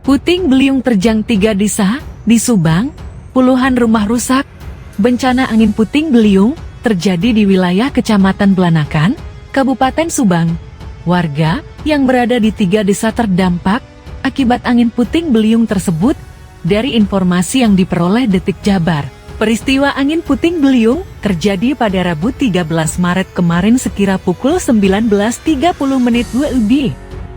Puting beliung terjang 3 desa di Subang, puluhan rumah rusak. Bencana angin puting beliung terjadi di wilayah Kecamatan Blanakan, Kabupaten Subang. Warga yang berada di 3 desa terdampak akibat angin puting beliung tersebut. Dari informasi yang diperoleh Detik Jabar, peristiwa angin puting beliung terjadi pada Rabu 13 Maret kemarin sekira pukul 19.30 WIB.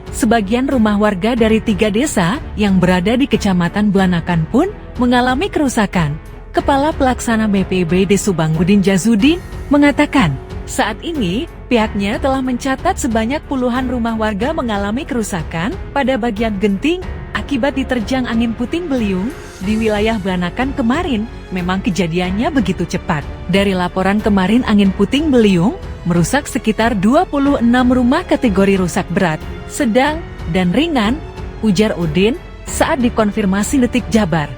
Sebagian rumah warga dari 3 desa yang berada di Kecamatan Blanakan pun mengalami kerusakan. Kepala Pelaksana BPBD Subang Udin Jazudin mengatakan, saat ini pihaknya telah mencatat sebanyak puluhan rumah warga mengalami kerusakan pada bagian genting akibat diterjang angin puting beliung di wilayah Blanakan kemarin. Memang kejadiannya begitu cepat. Dari laporan kemarin angin puting beliung merusak sekitar 26 rumah kategori rusak berat, sedang, dan ringan, ujar Udin saat dikonfirmasi Detik Jabar.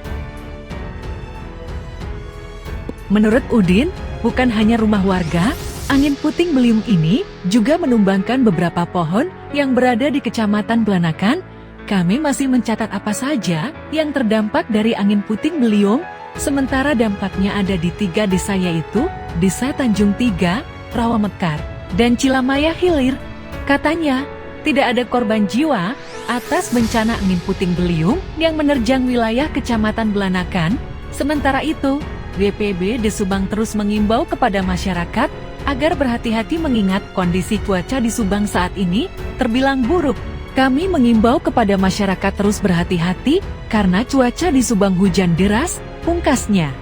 Menurut Udin, bukan hanya rumah warga, angin puting beliung ini juga menumbangkan beberapa pohon yang berada di Kecamatan Blanakan. Kami masih mencatat apa saja yang terdampak dari angin puting beliung, sementara dampaknya ada di 3 desa yaitu Desa Tanjung Tiga, Rawamekar, dan Cilamaya Hilir. Katanya, tidak ada korban jiwa atas bencana angin puting beliung yang menerjang wilayah Kecamatan Blanakan. Sementara itu, BPBD Subang terus mengimbau kepada masyarakat agar berhati-hati mengingat kondisi cuaca di Subang saat ini terbilang buruk. Kami mengimbau kepada masyarakat terus berhati-hati karena cuaca di Subang hujan deras, pungkasnya.